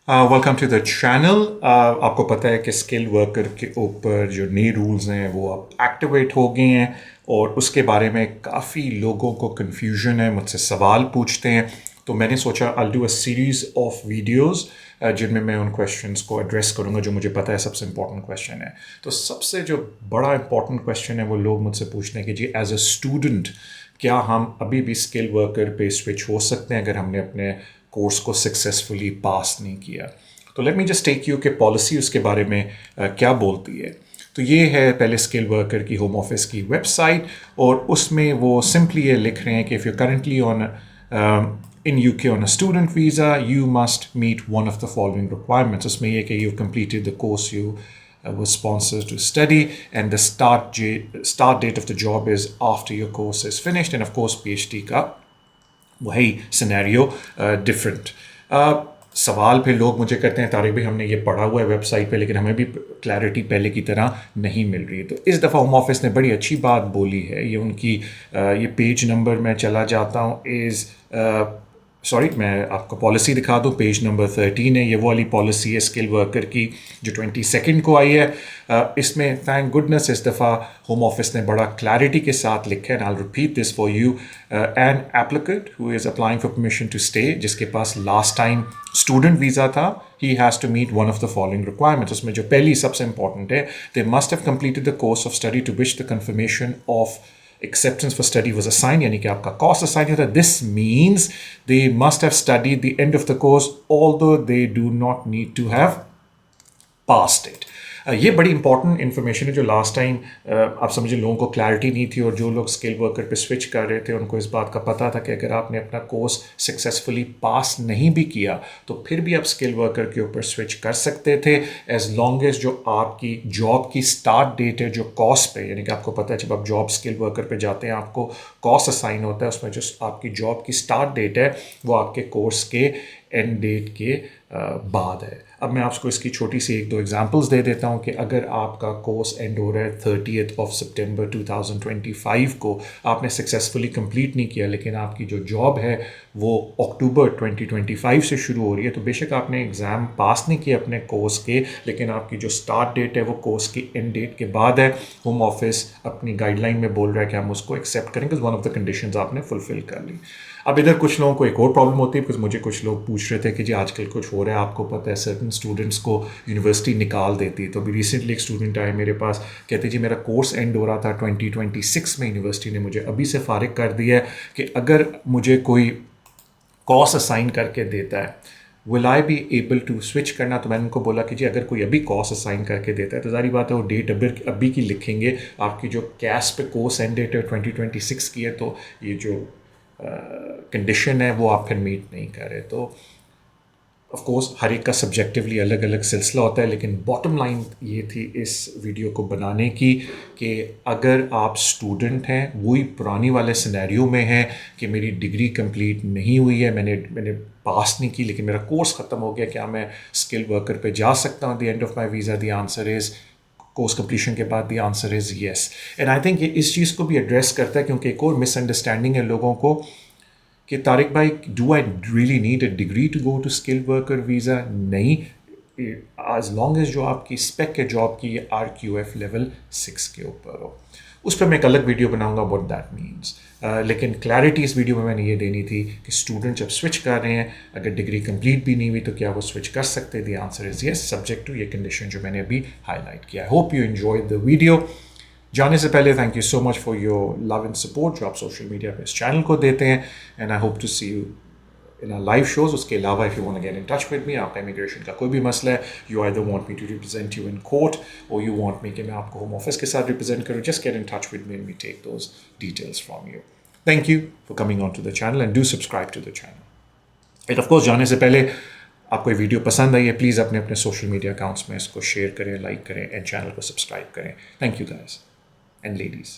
Welcome to the channel. आपको पता है कि स्किल वर्कर के ऊपर जो नए रूल्स हैं वो अब एक्टिवेट हो गए हैं और उसके बारे में काफ़ी लोगों को कन्फ्यूजन है, मुझसे सवाल पूछते हैं। तो मैंने सोचा I do a series of videos जिनमें मैं उन क्वेश्चंस को एड्रेस करूँगा जो मुझे पता है सबसे इंपॉर्टेंट क्वेश्चन है। तो सबसे जो बड़ा इंपॉर्टेंट क्वेश्चन है वो लोग मुझसे पूछते हैं कि जी एज अ स्टूडेंट क्या हम अभी भी स्किल वर्कर पे स्विच हो सकते हैं अगर हमने अपने कोर्स को सक्सेसफुली पास नहीं किया। तो let me just take you कि पॉलिसी उसके बारे में क्या बोलती है। तो ये है पहले स्किल वर्कर की होम ऑफिस की वेबसाइट और उसमें वो सिंपली ये लिख रहे हैं कि if you currently on in UK on a student visa, you must meet one of the following requirements. उसमें ये कि you've completed the course you was sponsored to study and the start date of the job is after your course is finished, and of course PhD का वही scenario different. सवाल फिर लोग मुझे करते हैं तारिक भाई हमने ये पढ़ा हुआ है वेबसाइट पे लेकिन हमें भी क्लैरिटी पहले की तरह नहीं मिल रही है। तो इस दफ़ा होम ऑफिस ने बड़ी अच्छी बात बोली है। ये उनकी ये पेज नंबर मैं चला जाता हूँ इज़ सॉरी मैं आपको पॉलिसी दिखा दूँ। पेज नंबर 13 है, ये वो वाली पॉलिसी है स्किल वर्कर की जो 22 को आई है। इसमें थैंक गुडनेस इस दफ़ा होम ऑफिस ने बड़ा क्लैरिटी के साथ लिखा है। I will repeat this for you. An applicant who is applying for permission to stay, जिसके पास लास्ट टाइम स्टूडेंट वीज़ा था, he has to meet one of the following requirements. उसमें जो पहली सबसे इंपॉर्टेंट है, they must have completed the course of study to which the confirmation of acceptance for study was assigned, यानी कि आपका course assigned होता है। This means they must have studied the end of the course although they do not need to have passed it. ये बड़ी important information है जो last time आप समझे लोगों को क्लैरिटी नहीं थी और जो लोग स्किल वर्कर पे स्विच कर रहे थे उनको इस बात का पता था कि अगर आपने अपना कोर्स सक्सेसफुली पास नहीं भी किया तो फिर भी आप स्किल वर्कर के ऊपर स्विच कर सकते थे एज लॉन्ग एज जो आपकी जॉब की स्टार्ट डेट है जो कोर्स पे, यानी कि आपको पता है जब आप जॉब स्किल वर्कर पे जाते हैं आपको कोर्स असाइन होता है, उसमें जो आपकी जॉब की स्टार्ट डेट है वो आपके कोर्स के एंड डेट के बाद है। अब मैं आपको इसकी छोटी सी एक दो एग्जांपल्स दे देता हूँ कि अगर आपका कोर्स एंड हो रहा है 30 सितंबर 2025 को, आपने सक्सेसफुली कंप्लीट नहीं किया लेकिन आपकी जो जॉब है वो अक्टूबर 2025 से शुरू हो रही है, तो बेशक आपने एग्ज़ाम पास नहीं किया अपने कोर्स के लेकिन आपकी जो स्टार्ट डेट है वो कोर्स की एंड डेट के बाद है। होम ऑफिस अपनी गाइडलाइन में बोल रहा है कि हम उसको एक्सेप्ट करेंगे, वन ऑफ द कंडीशंस आपने फुलफिल कर ली। अब इधर कुछ लोगों को एक और प्रॉब्लम होती है, बिकॉज मुझे कुछ लोग पूछ रहे थे कि जी आजकल कुछ हो रहा है, आपको पता है सर्टन स्टूडेंट्स को यूनिवर्सिटी निकाल देती है। तो अभी रिसेंटली एक स्टूडेंट आए मेरे पास, कहते जी मेरा कोर्स एंड हो रहा था 2026 में, यूनिवर्सिटी ने मुझे अभी से फारिग कर दिया है कि अगर मुझे कोई कोर्स असाइन करके देता है will I be able to switch करना। तो मैंने उनको बोला कि जी अगर कोई अभी कोर्स असाइन करके देता है तो ज़ाहिर बात है वो डेट अभी की लिखेंगे, आपकी जो कैश पे कोर्स एंड डेट है 2026 की है, तो ये जो कंडीशन है वो आप फिर मीट नहीं कर रहे। तो ऑफ कोर्स हर एक का सब्जेक्टिवली अलग अलग सिलसिला होता है, लेकिन बॉटम लाइन ये थी इस वीडियो को बनाने की कि अगर आप स्टूडेंट हैं, वही पुरानी वाले सिनेरियो में है कि मेरी डिग्री कंप्लीट नहीं हुई है, मैंने पास नहीं की लेकिन मेरा कोर्स ख़त्म हो गया, क्या मैं स्किल वर्कर पे जा सकता हूँ the end of my visa? The answer is course completion के बाद the answer is yes. And I think ये इस चीज़ को भी एड्रेस करता है क्योंकि एक और मिसअंडरस्टैंडिंग है लोगों को कि तारिक भाई do I really need a degree to go to skill worker visa? नहीं, एज लॉन्ग एज जो आपकी स्पेक है जॉब की RQF लेवल 6 के ऊपर हो। उस पर मैं एक अलग वीडियो बनाऊंगा व्हाट दैट मीन्स, लेकिन क्लैरिटी इस वीडियो में मैंने ये देनी थी कि स्टूडेंट जब स्विच कर रहे हैं अगर डिग्री कंप्लीट भी नहीं हुई तो क्या वो स्विच कर सकते हैं? The answer is yes, subject to ये कंडीशन जो मैंने अभी हाईलाइट किया। I hope you enjoy the video. जाने से पहले thank you so much for your love and support जो आप सोशल मीडिया पे इस चैनल को देते हैं, and I hope to see you in our live shows. उसके अलावा if you want to get in touch with me, आपका इमिग्रेशन का कोई भी मसला है, you either want me to represent you in court और यू वांट मी कि मैं आपको होम ऑफिस के साथ रिप्रेजेंट करूँ, just get in touch with me and we take those details from you. Thank you for coming on to the channel and do subscribe to the channel. And of course जाने से पहले आपको ये video पसंद आई है, please अपने अपने social media accounts में इसको शेयर करें, लाइक करें एंड चैनल को सब्सक्राइब करें। Thank you guys and ladies.